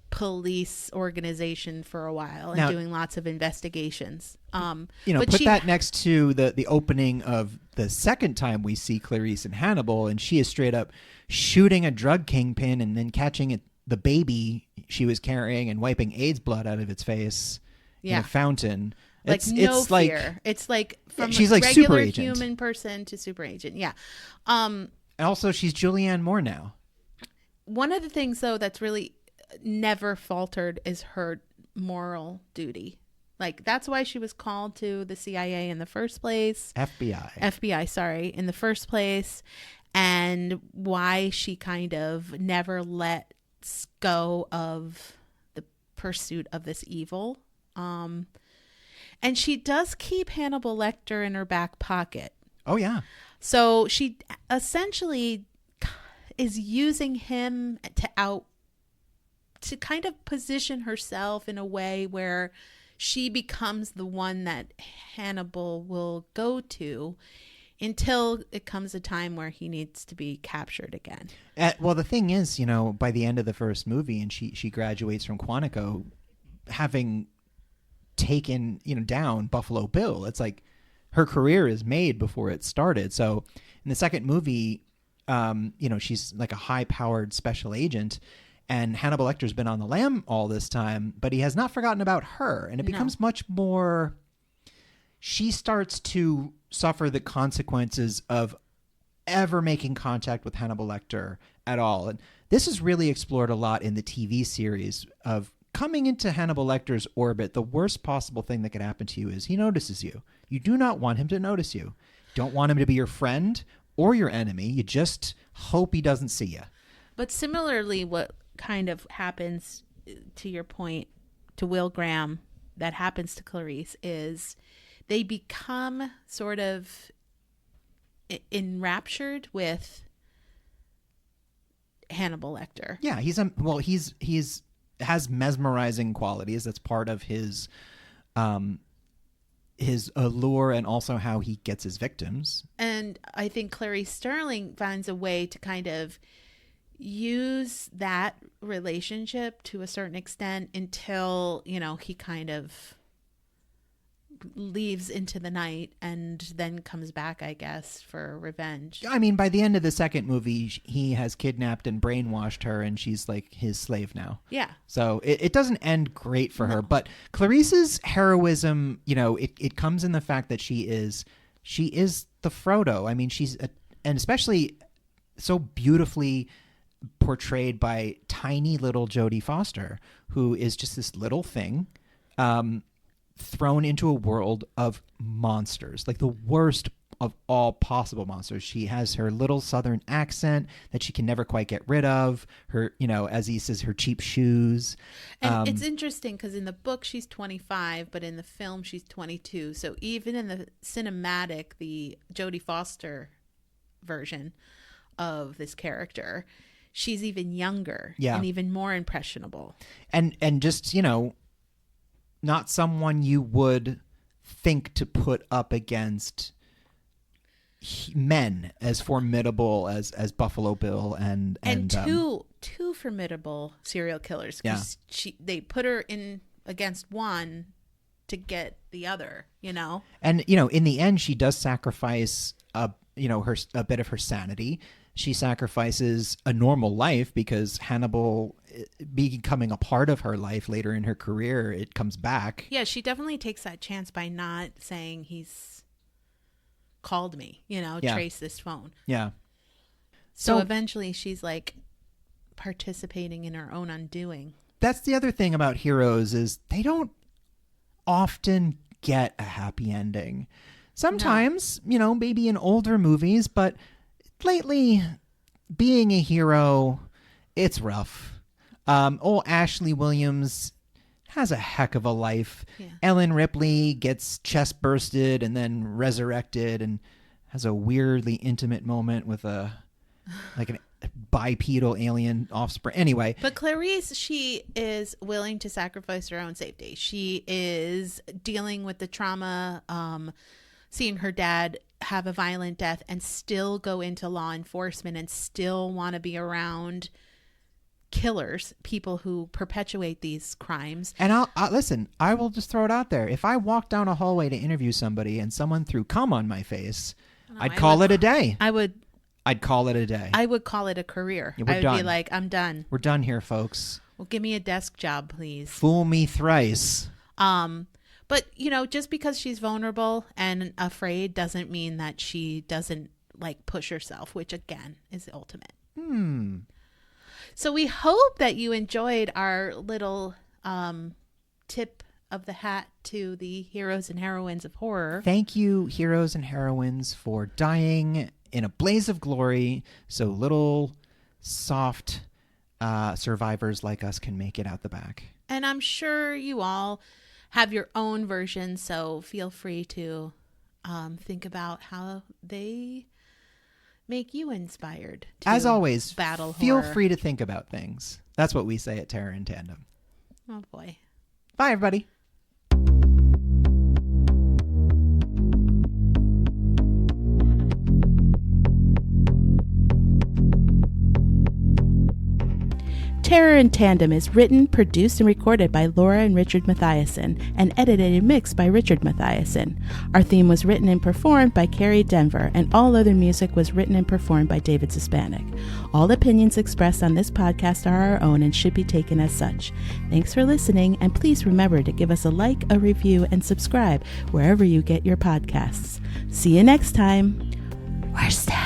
police organization for a while and doing lots of investigations. But that next to the opening of the second time we see Clarice and Hannibal, and she is straight up shooting a drug kingpin and then catching the baby she was carrying and wiping AIDS blood out of its face in a fountain. It's fear. It's like from she's a like regular super agent. Human person to super agent. Yeah. And also, she's Julianne Moore now. One of the things, though, that's really never faltered is her moral duty. Like, that's why she was called to the CIA in the first place. FBI, sorry, in the first place. And why she kind of never lets go of the pursuit of this evil. And she does keep Hannibal Lecter in her back pocket. Oh, yeah. So she essentially is using him to kind of position herself in a way where she becomes the one that Hannibal will go to until it comes a time where he needs to be captured again. Well, the thing is, by the end of the first movie, and she graduates from Quantico, having taken down Buffalo Bill, it's like her career is made before it started. So in the second movie, she's like a high-powered special agent, and Hannibal Lecter's been on the lam all this time, but he has not forgotten about her, and it becomes much more. She starts to suffer the consequences of ever making contact with Hannibal Lecter at all, and this is really explored a lot in the TV series of coming into Hannibal Lecter's orbit. The worst possible thing that could happen to you is he notices you. You do not want him to notice you. Don't want him to be your friend or your enemy. You just hope he doesn't see you. But similarly, what kind of happens, to your point, to Will Graham, that happens to Clarice, is they become sort of enraptured with Hannibal Lecter. Yeah, he's has mesmerizing qualities. That's part of his allure, and also how he gets his victims. And I think Clarice Starling finds a way to kind of use that relationship to a certain extent until, he kind of leaves into the night and then comes back, I guess, for revenge. I mean, by the end of the second movie, he has kidnapped and brainwashed her, and she's like his slave now. Yeah. So it doesn't end great for her. But Clarice's heroism, it comes in the fact that she is the Frodo. I mean, and especially so beautifully portrayed by tiny little Jodie Foster, who is just this little thing thrown into a world of monsters, like the worst of all possible monsters. She has her little southern accent that she can never quite get rid of. Her, as he says, her cheap shoes. And it's interesting because in the book she's 25, but in the film she's 22. So even in the cinematic, the Jodie Foster version of this character, she's even younger and even more impressionable. And just, not someone you would think to put up against men as formidable as Buffalo Bill and two formidable serial killers. They put her in against one to get the other, And in the end, she does sacrifice a bit of her sanity. She sacrifices a normal life because Hannibal becoming a part of her life later in her career, it comes back. Yeah, she definitely takes that chance by not saying he's called me, trace this phone. Yeah. So eventually she's like participating in her own undoing. That's the other thing about heroes is they don't often get a happy ending. Sometimes, maybe in older movies, but lately, being a hero, it's rough. Old Ashley Williams has a heck of a life. Yeah. Ellen Ripley gets chest bursted and then resurrected and has a weirdly intimate moment with an bipedal alien offspring. Anyway. But Clarice, she is willing to sacrifice her own safety. She is dealing with the trauma, seeing her dad have a violent death and still go into law enforcement and still want to be around killers, people who perpetuate these crimes. And I'll listen, I will just throw it out there. If I walked down a hallway to interview somebody and someone threw cum on my face, I'd call it a day. I'd call it a day. I would call it a career. Yeah, I would be like, I'm done. We're done here, folks. Well, give me a desk job, please. Fool me thrice. But, just because she's vulnerable and afraid doesn't mean that she doesn't push herself, which again is the ultimate. So we hope that you enjoyed our little tip of the hat to the heroes and heroines of horror. Thank you, heroes and heroines, for dying in a blaze of glory so little soft survivors like us can make it out the back. And I'm sure you all have your own version, so feel free to think about how they make you inspired to as always battle feel horror. Free to think about things. That's what we say at Terror in Tandem. Oh boy. Bye everybody. Terror in Tandem is written, produced, and recorded by Laura and Richard Mathiasen, and edited and mixed by Richard Mathiasen. Our theme was written and performed by Carrie Denver, and all other music was written and performed by David Suspanic. All opinions expressed on this podcast are our own and should be taken as such. Thanks for listening, and please remember to give us a like, a review, and subscribe wherever you get your podcasts. See you next time. We're stabbed.